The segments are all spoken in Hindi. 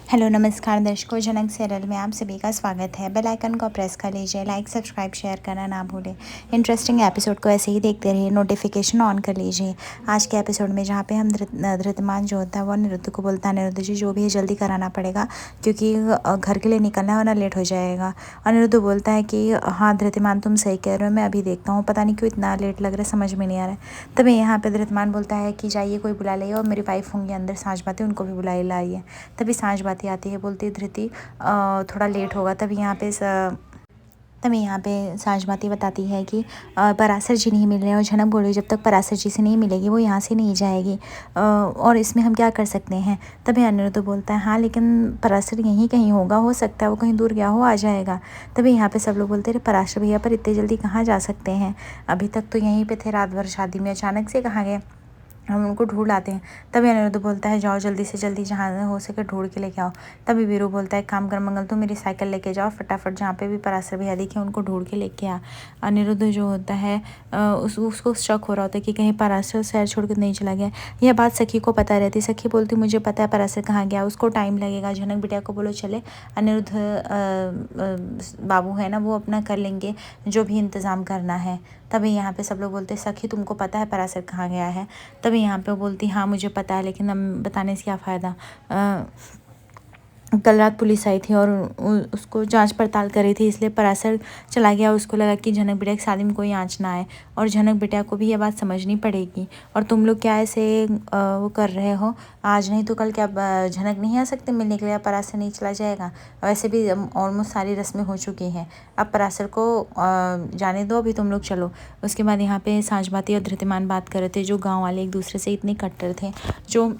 हेलो नमस्कार दर्शकों, जनक सीरियल में आप सभी का स्वागत है। बेल आइकन को प्रेस कर लीजिए, लाइक सब्सक्राइब शेयर करना ना भूलें। इंटरेस्टिंग एपिसोड को ऐसे ही देखते रहिए, नोटिफिकेशन ऑन कर लीजिए। आज के एपिसोड में जहाँ पे हम धृतमान जो होता है वो अनिरुद्ध को बोलता है, अनिरुद्ध जी जो भी है जल्दी कराना पड़ेगा क्योंकि घर के लिए निकलना है वरना लेट हो जाएगा। अनिरुद्ध बोलता है कि हाँ धृतमान तुम सही कह रहे हो, मैं अभी देखता हूँ, पता नहीं क्यों इतना लेट लग रहा है, समझ में नहीं आ रहा है। तभी यहाँ पे धृतमान बोलता है कि जाइए कोई बुला लाइए, और मेरी वाइफ होंगी अंदर सांझ बातें, उनको भी बुलाई लाइए। तभी सांझ बातें आती है, बोलती है धृति थोड़ा लेट होगा। तभी यहाँ पे सांझ बातें बताती है कि पराशर जी नहीं मिल रहे हैं, और झनक बोल रही जब तक पराशर जी से नहीं मिलेगी वो यहाँ से नहीं जाएगी, और इसमें हम क्या कर सकते हैं। तभी अनिरुद्ध बोलता है हाँ लेकिन पराशर यहीं कहीं होगा, हो सकता है वो कहीं दूर गया हो, आ जाएगा। तभी यहाँ पे सब लोग बोलते हैं पराशर भैया पर इतने जल्दी कहाँ जा सकते हैं, अभी तक तो यहीं पे थे रात भर शादी में, अचानक से कहाँ गए, हम उनको ढूंढ लाते हैं। तभी अनिरुद्ध बोलता है जाओ जल्दी से जल्दी जहाँ हो सके ढूंढ के लेके आओ। तभी वीरू बोलता है काम कर मंगल, तुम मेरी साइकिल लेके जाओ फटाफट, जहाँ पे भी पराशर भैया दिखे उनको ढूंढ के लेके आ। अनिरुद्ध जो होता है उसको शक हो रहा होता है कि कहीं पराशर शहर छोड़ कर नहीं चला गया। यह बात सखी को पता रहती, सखी बोलती मुझे पता है पराशर कहाँ गया, उसको टाइम लगेगा, झनक बिटिया को बोलो चले, अनिरुद्ध बाबू है ना वो अपना कर लेंगे जो भी इंतज़ाम करना है। तभी यहाँ पे सब लोग बोलते हैं सखी तुमको पता है पराशर कहाँ गया है। तभी यहाँ पे वो बोलती हाँ मुझे पता है, लेकिन अब बताने से क्या फ़ायदा, कल रात पुलिस आई थी और उसको जांच पड़ताल कर रही थी, इसलिए पराशर चला गया। उसको लगा कि झनक बिटिया की शादी में कोई आँच ना आए, और झनक बिटिया को भी ये बात समझनी पड़ेगी। और तुम लोग क्या ऐसे वो कर रहे हो, आज नहीं तो कल क्या झनक नहीं आ सकते मिलने के लिए, पराशर नहीं चला जाएगा। वैसे भी ऑलमोस्ट सारी रस्में हो चुकी हैं, अब पराशर को जाने दो, अभी तुम लोग चलो। उसके बाद यहाँ पे सांझबाती और धृतिमान बात कर रहे थे, जो गाँव वाले एक दूसरे से इतने कट्टर थे, जो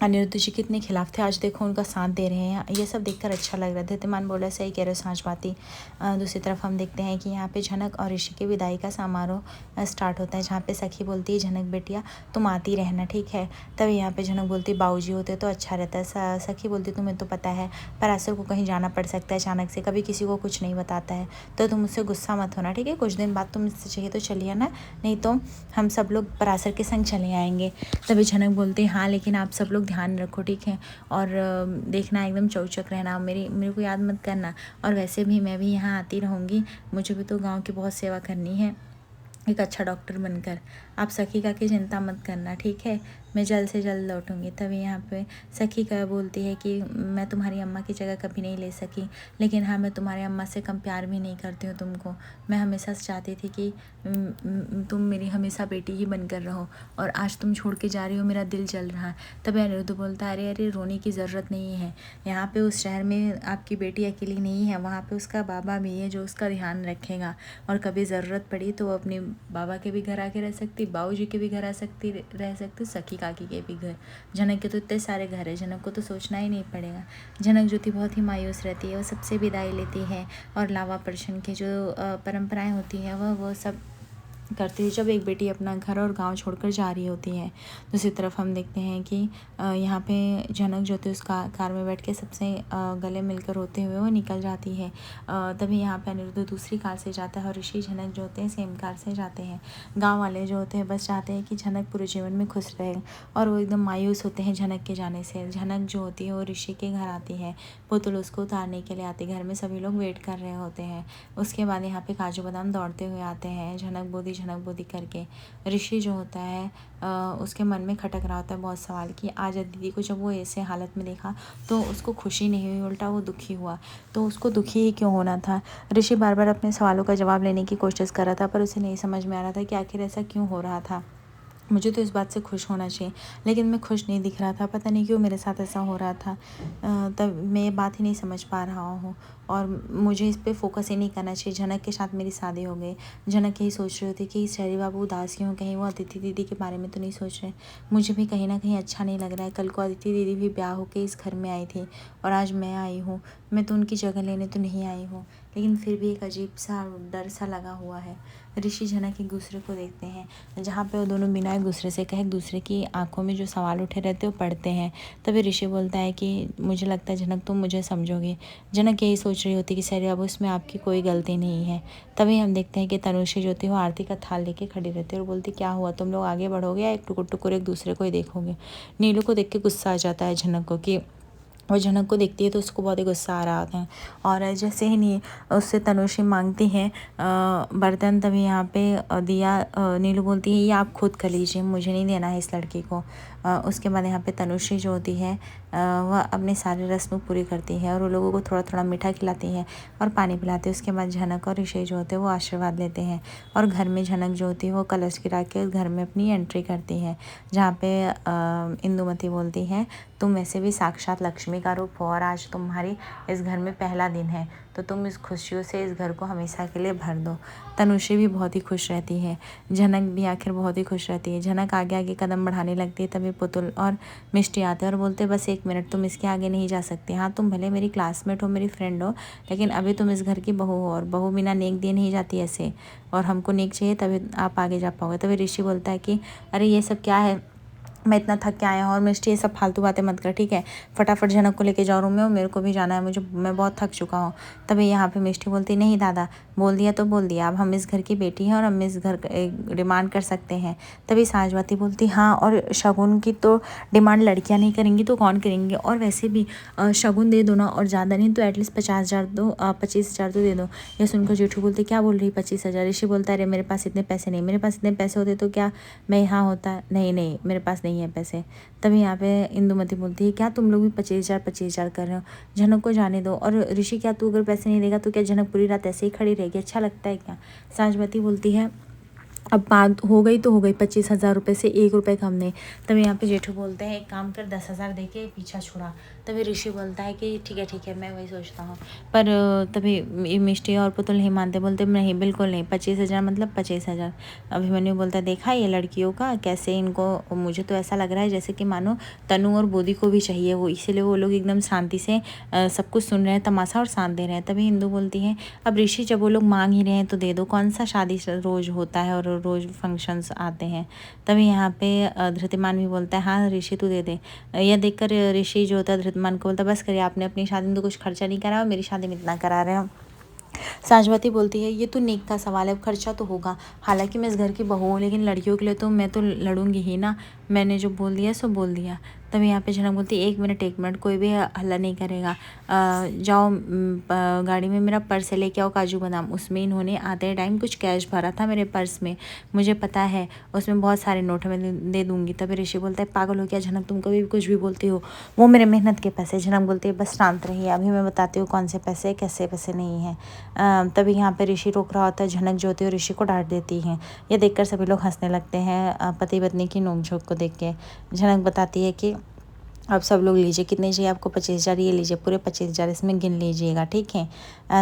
अनिरुद्ध जी कितने खिलाफ थे, आज देखो उनका साथ दे रहे हैं। ये सब देखकर अच्छा लग रहा है। धृतिमान बोला सही कह रहे हो सांझ बाती। दूसरी तरफ हम देखते हैं कि यहाँ पे झनक और ऋषि की विदाई का समारोह स्टार्ट होता है, जहाँ पे सखी बोलती है झनक बेटिया तुम आती रहना ठीक है। तभी यहाँ पे झनक बोलती है बाबूजी होते तो अच्छा रहता है। सखी बोलती तुम्हें तो पता है पराशर को कहीं जाना पड़ सकता है अचानक से, कभी किसी को कुछ नहीं बताता है, तो तुम मुझसे गुस्सा मत होना ठीक है, कुछ दिन बाद तुम मुझसे चाहिए तो चलिए ना, नहीं तो हम सब लोग पराशर के संग चले आएंगे। तभी झनक बोलती है हाँ लेकिन आप सब लोग ध्यान रखो ठीक है, और देखना एकदम चौचक रहना, मेरे को याद मत करना, और वैसे भी मैं भी यहाँ आती रहूँगी, मुझे भी तो गांव की बहुत सेवा करनी है एक अच्छा डॉक्टर बनकर। आप सखी का की चिंता मत करना ठीक है, मैं जल्द से जल्द लौटूंगी। तभी यहाँ पे सखी का बोलती है कि मैं तुम्हारी अम्मा की जगह कभी नहीं ले सकी, लेकिन हाँ मैं तुम्हारी अम्मा से कम प्यार भी नहीं करती हूँ तुमको, मैं हमेशा से चाहती थी कि तुम मेरी हमेशा बेटी ही बनकर रहो, और आज तुम छोड़ के जा रही हो, मेरा दिल जल रहा है। तभी अनिरुद्ध बोलता है अरे अरे रोने की ज़रूरत नहीं है, यहाँ पे उस शहर में आपकी बेटी अकेली नहीं है, वहाँ पे उसका बाबा भी है जो उसका ध्यान रखेगा, और कभी ज़रूरत पड़ी तो वो अपने बाबा के भी घर आके रह सकती, बाबूजी के भी घर रह सकती, सखी काकी के भी घर। झनक के तो इतने सारे घर है, झनक को तो सोचना ही नहीं पड़ेगा। झनक जो थी बहुत ही मायूस रहती है, वो सबसे विदाई लेती है, और लावा पर्शन की जो परंपराएं होती है वो सब करती है जब एक बेटी अपना घर और गांव छोड़कर जा रही होती है। दूसरी तरफ हम देखते हैं कि यहाँ पे झनक जो थी उस कार में बैठ के सबसे गले मिलकर रोते हुए वो निकल जाती है। तभी यहाँ पे अनिरुद्ध दूसरी कार से जाता है, और ऋषि झनक जो होते हैं सेम कार से जाते हैं। गांव वाले जो होते हैं बस चाहते हैं कि झनक पूरे जीवन में खुश रहे, और वो एकदम मायूस होते हैं झनक के जाने से। झनक जो होती है वो ऋषि के घर आती है, पुतुल उसको उतारने के लिए आती है, घर में सभी लोग वेट कर रहे होते हैं। उसके बाद यहाँ पे काजू बादाम दौड़ते हुए आते हैं, झनक बोदी करके। ऋषि जो होता है उसके मन में खटक रहा होता है बहुत सवाल कि आज दीदी को जब वो ऐसे हालत में देखा तो उसको खुशी नहीं हुई, उल्टा वो दुखी हुआ, तो उसको दुखी ही क्यों होना था। ऋषि बार बार अपने सवालों का जवाब लेने की कोशिश कर रहा था, पर उसे नहीं समझ में आ रहा था कि आखिर ऐसा क्यों हो रहा था। मुझे तो इस बात से खुश होना चाहिए, लेकिन मैं खुश नहीं दिख रहा था, पता नहीं क्यों मेरे साथ ऐसा हो रहा था। तब मैं ये बात ही नहीं समझ पा रहा हूँ, और मुझे इस पे फोकस ही नहीं करना चाहिए। झनक के साथ मेरी शादी हो गई, झनक यही सोच रही थी कि शहरी बाबू उदास क्यों, कहीं वो अदिति दीदी के बारे में तो नहीं सोच रहे। मुझे भी कहीं ना कहीं अच्छा नहीं लग रहा है। कल को अदिति दीदी भी ब्याह होकर इस घर में आई थी, और आज मैं आई हूँ, मैं तो उनकी जगह लेने तो नहीं आई हूँ, लेकिन फिर भी एक अजीब सा डर सा लगा हुआ है। ऋषि झनक एक दूसरे को देखते हैं, जहाँ पे वो दोनों बिना एक दूसरे से कहे एक दूसरे की आंखों में जो सवाल उठे रहते हैं वो पढ़ते हैं। तभी ऋषि बोलता है कि मुझे लगता है झनक तुम मुझे समझोगे। झनक यही सोच रही होती कि सर अब उसमें आपकी कोई गलती नहीं है। तभी हम देखते हैं कि तनुश्री जो थी वो आरती का थाल लेके खड़ी रहती है और बोलती क्या हुआ, तुम लोग आगे बढ़ोगे या एक टुकुर टुकुर एक दूसरे को ही देखोगे। नीलू को देख के गुस्सा आ जाता है झनक को कि वो झनक को देखती है तो उसको बहुत ही गुस्सा आ रहा होता है। और जैसे ही नहीं उससे तनुश्री मांगती है बर्तन, तभी यहाँ पे दिया नीलू बोलती है ये आप खुद कर लीजिए, मुझे नहीं देना है इस लड़की को। उसके बाद यहाँ पे तनुश्री जो होती है वह अपनी सारी रस्म पूरी करती है और वो लोगों को थोड़ा थोड़ा मीठा खिलाती है और पानी पिलाती है। उसके बाद झनक और ऋषि जो होते हैं वो आशीर्वाद लेते हैं और घर में झनक जो होती है वो कलश गिरा के घर में अपनी एंट्री करती है, जहाँ पे इंदुमती बोलती है तुम वैसे भी साक्षात लक्ष्मी का रूप हो और आज तुम्हारी इस घर में पहला दिन है, तो तुम इस खुशियों से इस घर को हमेशा के लिए भर दो। तनुश्री भी बहुत ही खुश रहती है, झनक भी आखिर बहुत ही खुश रहती है। झनक आगे आगे कदम बढ़ाने लगती है, तभी पुतुल और मिष्टी आते हैं और बोलते बस 1 मिनट, तुम इसके आगे नहीं जा सकते। हाँ, तुम भले मेरी क्लासमेट हो, मेरी फ्रेंड हो, लेकिन अभी तुम इस घर की बहू हो और बहू बिना नेक दिए नहीं जाती ऐसे, और हमको नेक चाहिए तभी आप आगे जा पाओगे। तभी ऋषि बोलता है कि अरे ये सब क्या है, मैं इतना थक के आया हूँ और मिष्टी ये सब फालतू बातें मत कर, ठीक है, फटाफट झनक को लेके जाओ रूम में और मेरे को भी जाना है, मैं बहुत थक चुका हूँ। तभी यहाँ पे मिष्टी बोलती नहीं दादा, बोल दिया तो बोल दिया, अब हम इस घर की बेटी हैं और हम इस घर डिमांड कर सकते हैं। तभी साँझवाती बोलती हाँ, और शगुन की तो डिमांड लड़कियाँ नहीं करेंगी तो कौन करेंगे, और वैसे भी शगुन दे दो ना, और ज़्यादा नहीं तो एटलीस्ट 50,000 दो, 25,000 तो दे दो। ये सुनकर जेठू बोलते क्या बोल रही 25,000। ऋषि बोलता है अरे मेरे पास इतने पैसे नहीं, मेरे पास इतने पैसे होते तो क्या मैं यहाँ होता, नहीं नहीं मेरे पास नहीं है पैसे। तभी यहाँ पे इंदुमती बोलती है क्या तुम लोग भी 25,000 कर रहे हो, झनक को जाने दो। और ऋषि क्या तू अगर पैसे नहीं देगा तो क्या झनक पूरी रात ऐसे ही खड़ी रहेगी, अच्छा लगता है क्या। साँझवती बोलती है अब बात हो गई तो हो गई, 25,000 रुपये से 1 रुपये कम नहीं। तभी यहाँ पे जेठू बोलते हैं एक काम कर 10,000 दे के पीछा छुड़ा। तभी ऋषि बोलता है कि ठीक है मैं वही सोचता हूँ, पर तभी मिष्टी और पुतुल नहीं मानते, बोलते नहीं बिल्कुल नहीं, 25,000 मतलब 25,000। अभिमन्यु बोलता है देखा ये लड़कियों का कैसे इनको, मुझे तो ऐसा लग रहा है जैसे कि मानो तनु और बोधी को भी चाहिए वो, इसीलिए वो लोग एकदम शांति से सब कुछ सुन रहे हैं तमाशा और साथ दे रहे हैं। तभी इंदु बोलती है अब ऋषि जब वो लोग मांग ही रहे हैं तो दे दो, कौन सा शादी रोज़ होता है और रोज़ फंक्शंस आते हैं। तभी यहाँ पे धृतिमान भी बोलता है हाँ ऋषि तू दे दे। यह देखकर ऋषि जो होता है धृतिमान को बोलता है बस करिए, आपने अपनी शादी में तो कुछ खर्चा नहीं करा और मेरी शादी में इतना करा रहे हो। साँझवाती बोलती है ये तो नेक का सवाल है, अब खर्चा तो होगा, हालांकि मैं इस घर की बहू हूँ लेकिन लड़कियों के लिए तो मैं तो लड़ूंगी ही ना, मैंने जो बोल दिया सो बोल दिया। तभी यहाँ पे झनक बोलती है 1 मिनट कोई भी हल्ला नहीं करेगा, जाओ गाड़ी में मेरा पर्स लेके आओ काजू बादाम। उसमें इन्होंने आते टाइम कुछ कैश भरा था मेरे पर्स में, मुझे पता है उसमें बहुत सारे नोट मैं दे दूँगी। तभी ऋषि बोलता है पागल हो क्या झनक, तुम कभी भी कुछ भी बोलती हो, वो मेरे मेहनत के पैसे। झनक बोलती है बस शांत रहिए, अभी मैं बताती हूँ कौन से पैसे कैसे पैसे नहीं हैं। तभी यहाँ पे ऋषि रोक रहा होता है, झनक जो होती है ऋषि को डांट देती है। यह देखकर सभी लोग हंसने लगते हैं पति पत्नी की नोकझोंक को देख के। झनक बताती है कि अब सब लोग लीजिए, कितने चाहिए आपको, 25,000, ये लीजिए पूरे 25,000 इसमें गिन लीजिएगा, ठीक है।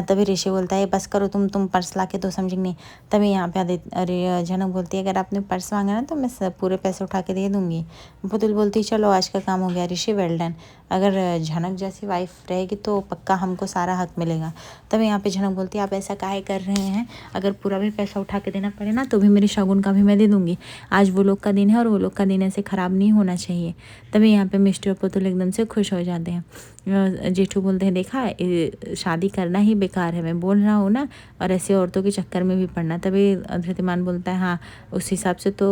तभी ऋषि बोलता है बस करो तुम पर्स ला के तो समझेंगे नहीं। तभी यहाँ पे अरे झनक बोलती है अगर आपने पर्स मांगा ना तो मैं पूरे पैसे उठा के दे दूँगी। पुतुल बोलती है चलो आज का काम हो गया ऋषि, वेल डन, अगर झनक जैसी वाइफ रहेगी तो पक्का हमको सारा हक मिलेगा। तभी यहाँ पे झनक बोलती है आप ऐसा काहे कर रहे हैं, अगर पूरा भी पैसा उठा के देना पड़े ना तो भी मेरी शगुन का भी मैं दे दूँगी, आज वो लोग का दिन है और वो लोग का दिन ऐसे ख़राब नहीं होना चाहिए। तभी यहाँ पे मिष्टी और पुतुल एकदम से खुश हो जाते हैं। जेठू बोलते हैं देखा शादी करना ही बेकार है, मैं बोल रहा हूँ ना, और ऐसे औरतों के चक्कर में भी पड़ना। तभी धृतिमान बोलता है हाँ उस हिसाब से तो।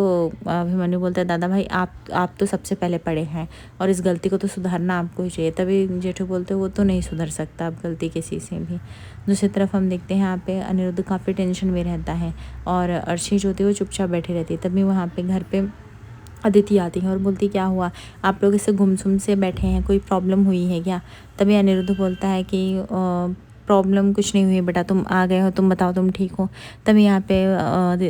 अभिमन्यु बोलता है दादा भाई आप तो सबसे पहले पड़े हैं और इस गलती को तो सुधारना आपको ही चाहिए। तभी जेठू बोलते वो तो नहीं सुधर सकता अब गलती किसी से भी। दूसरी तरफ हम देखते हैं यहाँ पे अनिरुद्ध काफ़ी टेंशन में रहता है और अर्शी जो होती है वो चुपचाप बैठी रहती है। तभी वहाँ पे घर पे अदिति आती है और बोलती क्या हुआ, आप लोग ऐसे गुमसुम से बैठे हैं, कोई प्रॉब्लम हुई है क्या। तभी अनिरुद्ध बोलता है कि प्रॉब्लम कुछ नहीं हुई बेटा, तुम आ गए हो, तुम बताओ तुम ठीक हो। तभी यहाँ पे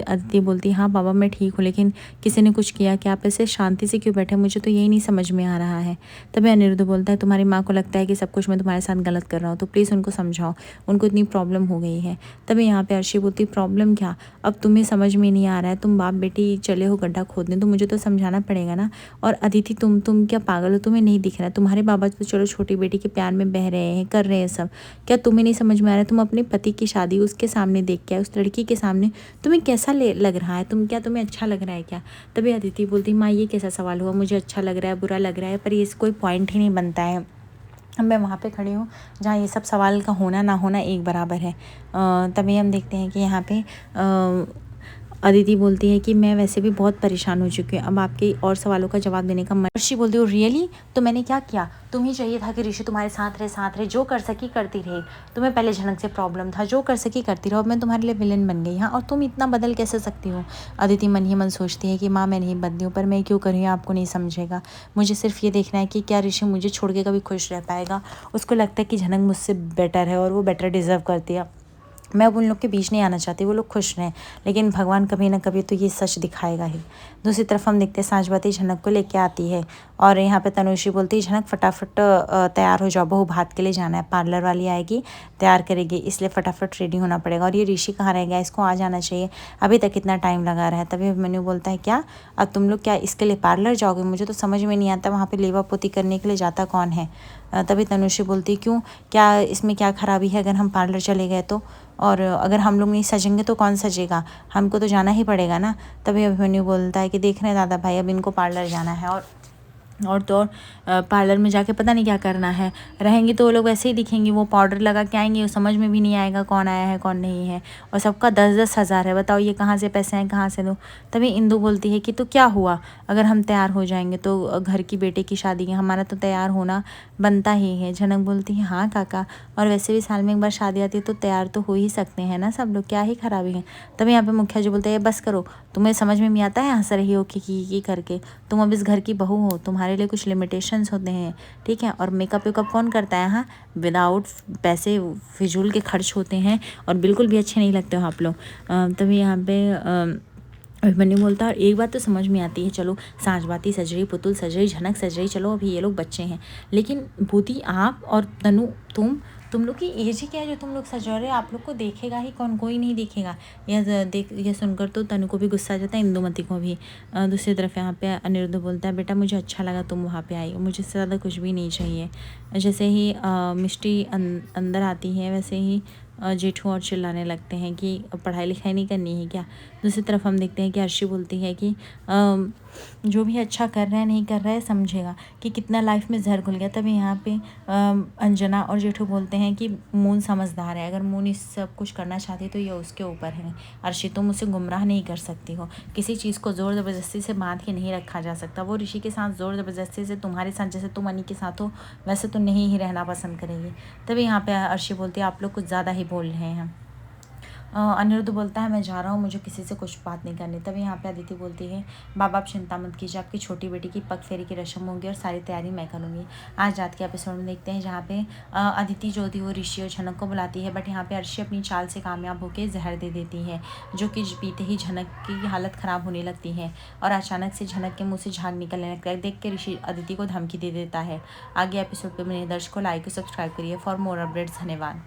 अदिति बोलती हाँ बाबा मैं ठीक हूँ, लेकिन किसी ने कुछ किया क्या, आप ऐसे शांति से क्यों बैठे, मुझे तो यही नहीं समझ में आ रहा है। तभी अनिरुद्ध बोलता है तुम्हारी माँ को लगता है कि सब कुछ मैं तुम्हारे साथ गलत कर रहा हूँ, तो प्लीज़ उनको समझाओ, उनको इतनी प्रॉब्लम हो गई है। तभी यहाँ पे अर्शी बोलती प्रॉब्लम क्या, अब तुम्हें समझ में नहीं आ रहा है, तुम बाप बेटी चले हो गड्ढा खोदने, तो मुझे तो समझाना पड़ेगा ना। और अदिति तुम क्या पागल हो, तुम्हें नहीं दिख रहा है, तुम्हारे बाबा तो चलो छोटी बेटी के प्यार में बह रहे हैं, कर रहे हैं सब, क्या तुम्हें नहीं समझ में आ रहा है, तुम अपने पति की शादी उसके सामने देख के आए, उस लड़की के सामने तुम्हें कैसा लग रहा है, तुम्हें अच्छा लग रहा है क्या। तभी अदिति बोलती माँ ये कैसा सवाल हुआ, मुझे अच्छा लग रहा है बुरा लग रहा है, पर ये कोई पॉइंट ही नहीं बनता है, मैं वहाँ पे खड़ी हूँ जहाँ ये सब सवाल का होना ना होना एक बराबर है। तभी हम देखते हैं कि यहाँ पे अदिति बोलती है कि मैं वैसे भी बहुत परेशान हो चुकी हूँ, अब आपके और सवालों का जवाब देने का मन। अर्शी बोलती हूँ रियली, तो मैंने क्या किया? तुम्हें चाहिए था कि ऋषि तुम्हारे साथ रहे, जो कर सकी करती रही। तुम्हें पहले झनक से प्रॉब्लम था, जो कर सकी करती रहो। अब मैं तुम्हारे लिए विलन बन गई, हाँ, और तुम इतना बदल कैसे सकती हो? अदिति मन ही मन सोचती है कि माँ मैं नहीं बदली हूँ, पर मैं क्यों करूँ, आपको नहीं समझेगा। मुझे सिर्फ ये देखना है कि क्या ऋषि मुझे छोड़ के कभी खुश रह पाएगा। उसको लगता है कि झनक मुझसे बेटर है और वो बेटर डिजर्व करती है। मैं अब उन लोग के बीच नहीं आना चाहती, वो लोग खुश रहें, लेकिन भगवान कभी ना कभी तो ये सच दिखाएगा ही। दूसरी तरफ हम देखते हैं सांझबाती झनक को लेके आती है और यहाँ पे तनुश्री बोलती है झनक फटाफट तैयार हो जाओ, बहू भात के लिए जाना है, पार्लर वाली आएगी तैयार करेगी, इसलिए फटाफट रेडी होना पड़ेगा। और ये ऋषि कहाँ रह गया, इसको आ जाना चाहिए, अभी तक इतना टाइम लगा रहा है। तभी अभिमन्यु बोलता है क्या अब तुम लोग क्या इसके लिए पार्लर जाओगे? मुझे तो समझ में नहीं आता वहाँ पर लेवा पोती करने के लिए जाता कौन है। तभी तनुश्री बोलती है क्यों, क्या इसमें क्या खराबी है अगर हम पार्लर चले गए तो? और अगर हम लोग नहीं सजेंगे तो कौन सजेगा, हमको तो जाना ही पड़ेगा ना। तभी अभिमन्यु बोलता है कि देख रहे हैं दादा भाई, अब इनको पार्लर जाना है और तो और पार्लर में जाके पता नहीं क्या करना है। रहेंगी तो वो लोग वैसे ही दिखेंगी, वो पाउडर लगा के आएंगे, वो समझ में भी नहीं आएगा कौन आया है कौन नहीं है, और सबका 10-10 हज़ार है। बताओ ये कहाँ से पैसे हैं, कहाँ से दूँ? तभी इंदु बोलती है कि तो क्या हुआ, अगर हम तैयार हो जाएंगे तो घर की बेटे की शादी है, हमारा तो तैयार होना बनता ही है। झनक बोलती है हाँ काका, और वैसे भी साल में एक बार शादी आती है तो तैयार तो हो ही सकते हैं ना सब लोग, क्या ही खराबी है। तभी यहाँ पे मुखिया जी बोलते हैं बस करो, तुम्हें समझ में नहीं आता है हंस रही हो की करके, तुम अब इस घर की बहू हो, तुम्हारे लिए कुछ लिमिटेशंस होते हैं, ठीक है। और मेकअप वेकअप कौन करता है, हाँ, विदाउट पैसे फिजूल के खर्च होते हैं और बिल्कुल भी अच्छे नहीं लगते हो आप लोग। तभी यहाँ पे अभिमन्यु बोलता है और एक बात तो समझ में आती है, चलो सांझबाती सज रही, पुतुल सज रही, झनक सज रही, चलो अभी ये लोग बच्चे हैं, लेकिन भूती आप और तनु तुम लोग की एज ही क्या है जो तुम लोग सजा रहे हो? आप लोग को देखेगा ही कौन, कोई नहीं देखेगा। यह सुनकर तो तनु को भी गुस्सा आ जाता है, इंदुमती को भी। दूसरी तरफ यहाँ पे अनिरुद्ध बोलता है बेटा मुझे अच्छा लगा तुम वहाँ पे आई, मुझे इससे ज़्यादा कुछ भी नहीं चाहिए। जैसे ही मिष्टी अंदर आती है वैसे ही जेठू और चिल्लाने लगते हैं कि पढ़ाई लिखाई नहीं करनी है क्या। दूसरी तरफ हम देखते हैं कि अर्शी बोलती है कि जो भी अच्छा कर रहा है नहीं कर रहा है समझेगा कि कितना लाइफ में जहर घुल गया। तभी यहाँ पे अंजना और जेठू बोलते हैं कि मून समझदार है, अगर मून इस सब कुछ करना चाहती तो ये उसके ऊपर है। अर्शी तुम उसे गुमराह नहीं कर सकती हो, किसी चीज़ को ज़ोर ज़बरदस्ती से बांध के नहीं रखा जा सकता। वो ऋषि के साथ ज़ोर ज़बरदस्ती से तुम्हारे साथ जैसे तुम अनी के साथ हो वैसे तो नहीं ही रहना पसंद करेगी। तभी यहाँ पे अर्शी बोलती है आप लोग कुछ ज़्यादा ही बोल रहे हैं। अनिरुद्ध बोलता है मैं जा रहा हूँ, मुझे किसी से कुछ बात नहीं करनी। तभी यहाँ पे अदिति बोलती है बाबा आप चिंता मत कीजिए, आपकी छोटी बेटी की पग फेरी की रस्म होगी और सारी तैयारी मैं करूँगी। आज रात के एपिसोड में देखते हैं जहाँ पे अदिति जो थी वो ऋषि और झनक को बुलाती है, बट यहाँ पे अर्शी अपनी चाल से कामयाब होकर जहर दे देती है, जो कि पीते ही झनक की हालत ख़राब होने लगती है और अचानक से झनक के मुँह से झाग निकलने लगता है। देख के ऋषि अदिति को धमकी दे देता है। आगे एपिसोड पर मेरे दर्शकों लाइक और सब्सक्राइब करिए फॉर मोर अपडेट्स। धन्यवाद।